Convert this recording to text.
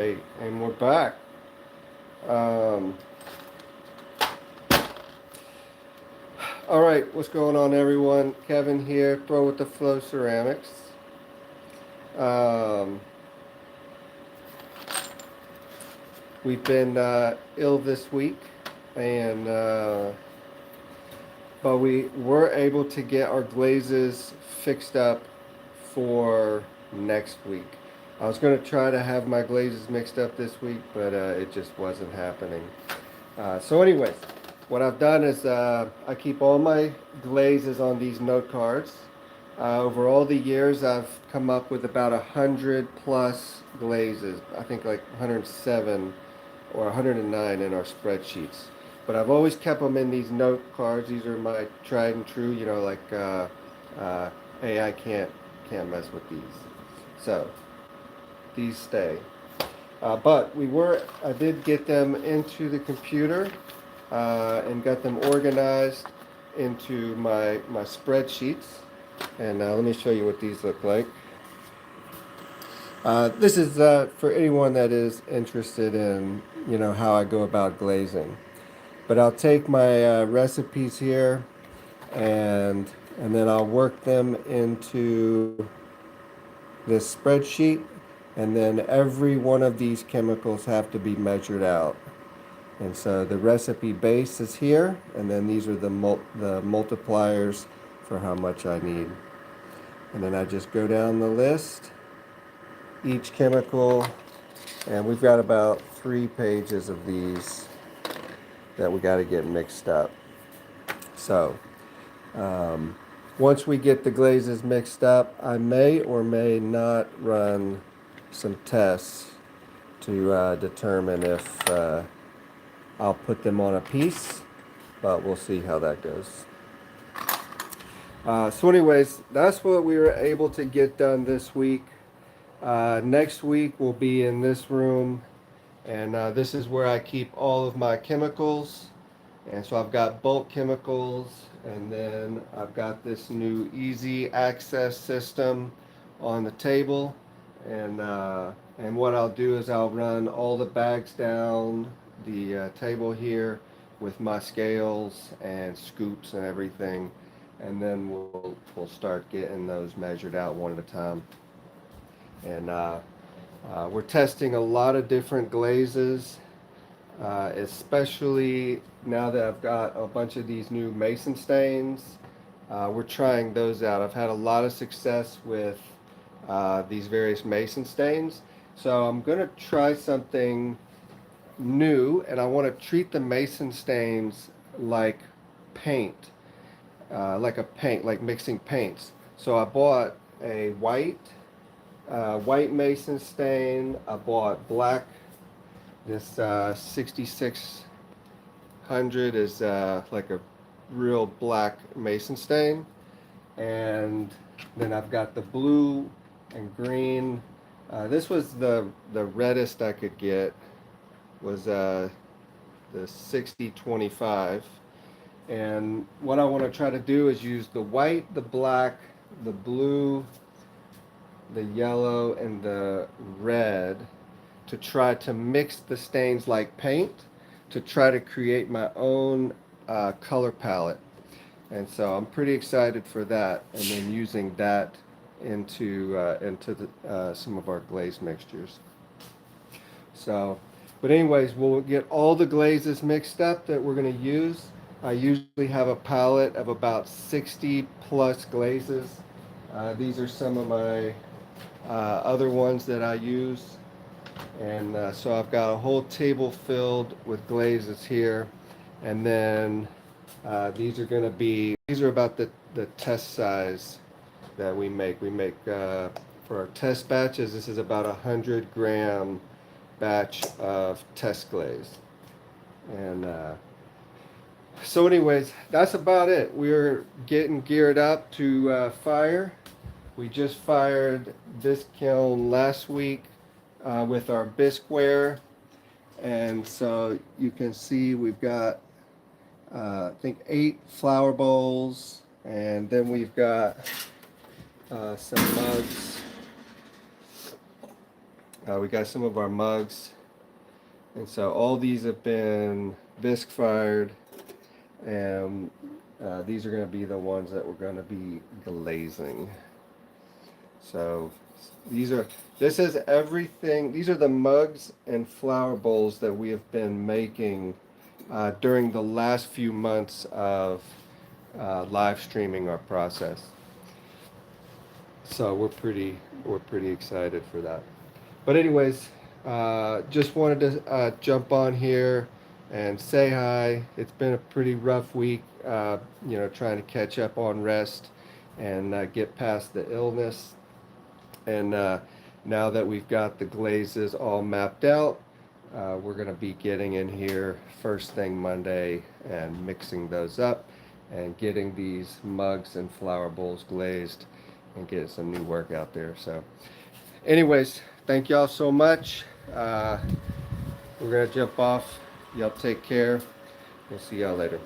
And we're back. Um, all right, what's going on, everyone? Kevin here, Throw with the Flow Ceramics. Um, we've been ill this week, and but we were able to get our glazes fixed up for next week. I was going to try to have my glazes mixed up this week, but it just wasn't happening. Anyways, what I've done is I keep all my glazes on these note cards. Over all the years, I've come up with about 100+ glazes. I think like 107 or 109 in our spreadsheets. But I've always kept them in these note cards. These are my tried and true. Uh, hey, I can't mess with these. So these stay. I did get them into the computer and got them organized into my spreadsheets. And let me show you what these look like. This is for anyone that is interested in, how I go about glazing. But I'll take my recipes here and and then I'll work them into this spreadsheet, and then every one of these chemicals have to be measured out. And so the recipe base is here, and then these are the multipliers for how much I need. And then I just go down the list, each chemical, and we've got about 3 pages of these that we got to get mixed up. So um, once we get the glazes mixed up, I may or may not run some tests to determine if I'll put them on a piece, but we'll see how that goes. Anyways, that's what we were able to get done this week. Next week we'll be in this room, and this is where I keep all of my chemicals. And so I've got bulk chemicals, and then I've got this new easy access system on the table. And what I'll do is I'll run all the bags down the table here with my scales and scoops and everything, and then we'll start getting those measured out one at a time. And we're testing a lot of different glazes, especially now that I've got a bunch of these new mason stains. We're trying those out. I've had a lot of success with these various mason stains. So I'm going to try something new, and I want to treat the mason stains like paint, like mixing paints. So I bought a white mason stain. I bought black. This 6600 is like a real black mason stain. And then I've got the blue and green. This was the reddest I could get, was the 6025. And what I want to try to do is use the white, the black, the blue, the yellow, and the red to try to mix the stains like paint, to try to create my own color palette. And so I'm pretty excited for that, and then using that into some of our glaze mixtures. But anyways, we'll get all the glazes mixed up that we're going to use. I usually have a palette of about 60+ glazes. These are some of my other ones that I use. And so I've got a whole table filled with glazes here. And then these are about the test size that we make. We make, for our test batches, this is about 100-gram batch of test glaze. And anyways, that's about it. We're getting geared up to fire. We just fired this kiln last week with our bisqueware. And so you can see we've got I think 8 flower bowls, and then we've got some mugs. We got some of our mugs, and so all these have been bisque fired, and these are going to be the ones that we're going to be glazing. So this is everything. These are the mugs and flower bowls that we have been making during the last few months of live streaming our process. So we're pretty excited for that. But anyways, just wanted to jump on here and say hi. It's been a pretty rough week, trying to catch up on rest and get past the illness. And now that we've got the glazes all mapped out, we're going to be getting in here first thing Monday and mixing those up and getting these mugs and flower bowls glazed and getting some new work out there. So anyways, thank y'all so much. We're going to jump off. Y'all take care. We'll see y'all later.